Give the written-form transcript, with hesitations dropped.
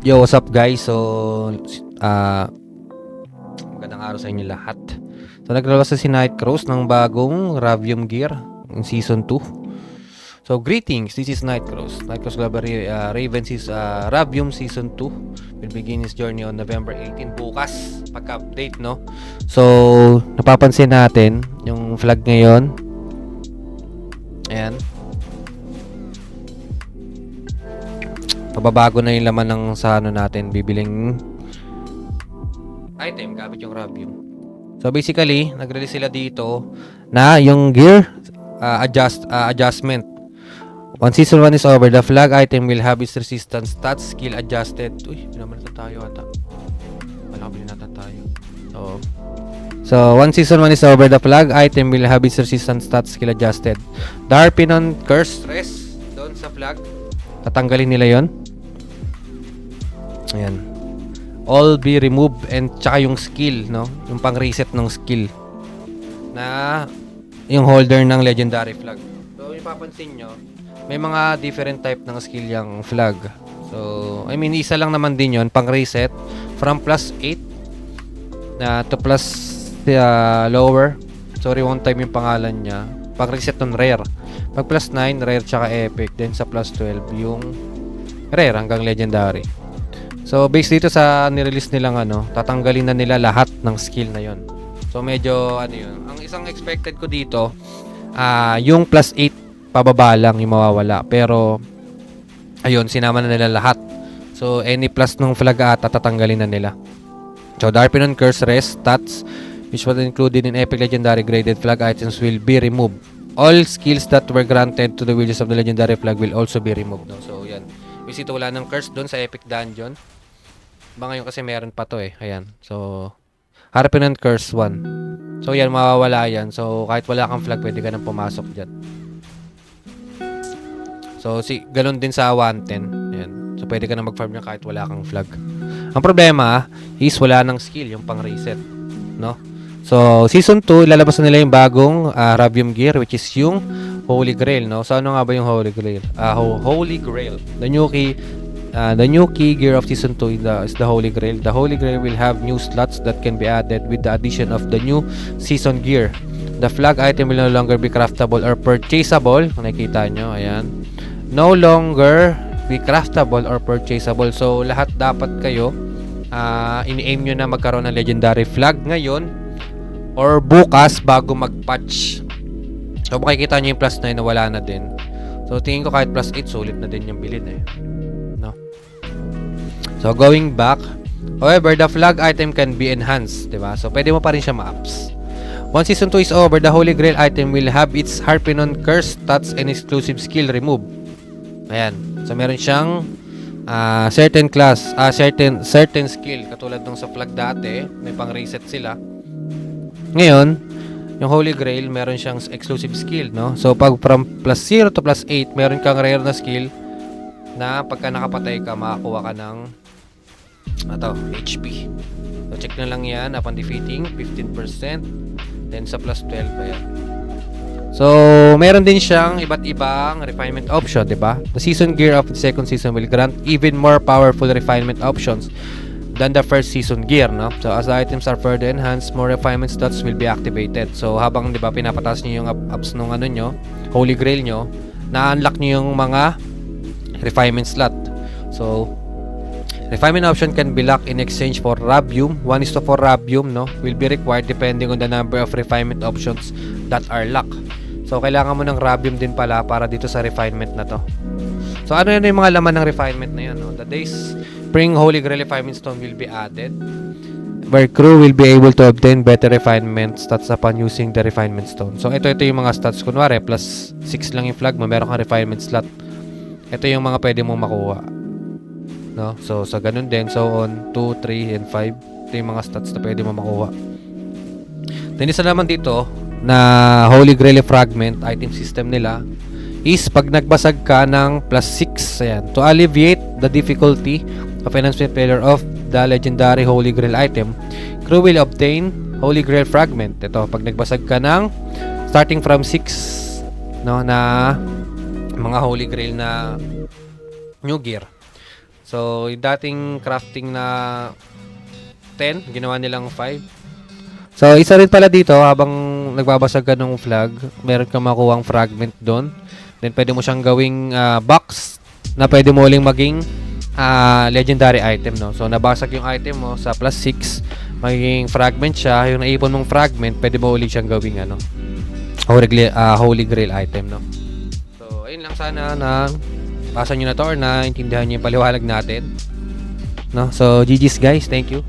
Yo, what's up guys? Magandang araw sa inyo lahat. So, naglalabas na si Nightcross ng bagong Ravium Gear in Season 2. So, greetings. This is Nightcross. Nightcross Global Ravens is Ravium Season 2 will begin his journey on November 18. Bukas, pagka-update, no? So, napapansin natin yung flag ngayon. Ayan. Pababago na yung laman ng sa ano natin, bibiling item gamit yung Ravium. So basically, nag-release sila dito na yung gear adjustment. Once season 1 is over, the flag item will have its resistance stats skill adjusted. Uy, pinamalitan tayo ata. Malakabili natin tayo. So once season 1 is over, the flag item will have its resistance stats skill adjusted. Darpinon curse stress doon sa flag. Tatanggalin nila yon. Ayan. All be removed and tsaka yung skill, no? Yung pang-reset ng skill na yung holder ng legendary flag. So, yung papansin nyo, may mga different type ng skill yung flag. So, I mean, isa lang naman din yon, pang-reset from plus 8 to plus lower. Sorry, one time yung pangalan niya. Pang-reset ng rare. Pag plus 9, rare tsaka epic. Then sa plus 12, yung rare hanggang legendary. So, based dito sa nirelease nilang tatanggalin na nila lahat ng skill na yon. So, medyo yun. Ang isang expected ko dito, yung plus 8 pababa lang yung mawawala. Pero, ayun, sinama na nila lahat. So, any plus ng flag ata, tatanggalin na nila. So, Darpinon Curse Rest stats, which was included in Epic Legendary graded flag items will be removed. All skills that were granted to the wielders of the legendary flag will also be removed. No? So, yan. Visito wala ng curse doon sa Epic Dungeon. Ba ngayon kasi meron pa to eh. Ayan. So, harapin ng curse 1. So, yan. Mawawala yan. So, kahit wala kang flag, pwede ka nang pumasok dyan. So, ganun din sa 110. Ayan. So, pwede ka nang mag-farm niya kahit wala kang flag. Ang problema is wala ng skill, yung pang-reset. No? So, Season 2, ilalabas na nila yung bagong Ravium Gear, which is yung Holy Grail, no? So, ano nga ba yung Holy Grail? Holy Grail. The new key gear of Season 2 is the Holy Grail. The Holy Grail will have new slots that can be added with the addition of the new Season Gear. The flag item will no longer be craftable or purchasable. Kung nakikita nyo, ayan. No longer be craftable or purchasable. So, lahat dapat kayo ini-aim nyo na magkaroon ng legendary flag ngayon or bukas bago mag-patch. So, makikita nyo yung plus 9 na wala na din. So, tingin ko kahit plus 8, sulit na din yung bilhin eh. No? So, going back. However, the flag item can be enhanced. Diba? So, pwede mo pa rin siya ma-ups. Once Season 2 is over, the Holy Grail item will have its Harpinon Curse stats and exclusive skill removed. Ayan. So, meron siyang certain class, certain skill. Katulad nung sa flag dati, may pang-reset sila. Ngayon, yung Holy Grail, meron siyang exclusive skill, no? So, pag from plus 0 to plus 8, meron kang rare na skill na pagka nakapatay ka, makakuha ka ng HP. So, check na lang yan upon defeating, 15%. Then, sa plus 12, ayan. So, meron din siyang iba't ibang refinement option, diba? The season gear of the second season will grant even more powerful refinement options than the first season gear, no? So, as the items are further enhanced, more refinement slots will be activated. So, habang, diba, pinapataas nyo yung ups nung nyo, Holy Grail nyo, na-unlock nyo yung mga refinement slot. So, refinement option can be locked in exchange for Ravium. 1:4 Ravium, no, will be required depending on the number of refinement options that are locked. So, kailangan mo ng Ravium din pala para dito sa refinement na to. So, ano yun yung mga laman ng refinement na yun, no? The Days Spring Holy Grail Refinement Stone will be added, where crew will be able to obtain better refinement stats upon using the refinement stone. So, ito yung mga stats. Kunwari, plus 6 lang yung flag mo, meron kang refinement slot. Ito yung mga pwede mong makuha. No? So, sa ganun din. So, on 2, 3, and 5, ito yung mga stats na pwede mong makuha. Then, isa naman dito, na Holy Grail Fragment item system nila, is pag nagbasag ka ng plus 6, ayan, to alleviate the difficulty of enhancement failure of the legendary Holy Grail item, crew will obtain Holy Grail Fragment. Ito, pag nagbasag ka ng starting from 6, no, na mga Holy Grail na new gear, So, yung dating crafting na 10, ginawa nilang 5. So, isa rin pala dito, habang nagbabasag ka ng flag, meron kang makuhang fragment doon. Then, pwede mo siyang gawing box na pwede mo uling maging legendary item, no? So, nabasag yung item mo sa plus 6, magiging fragment siya. Yung naipon mong fragment, pwede mo ulit siyang gawing Holy Grail item, no? So, ayun lang, sana na basa nyo na to or na intindihan nyo yung paliwanag natin, no? So, GG's guys, thank you.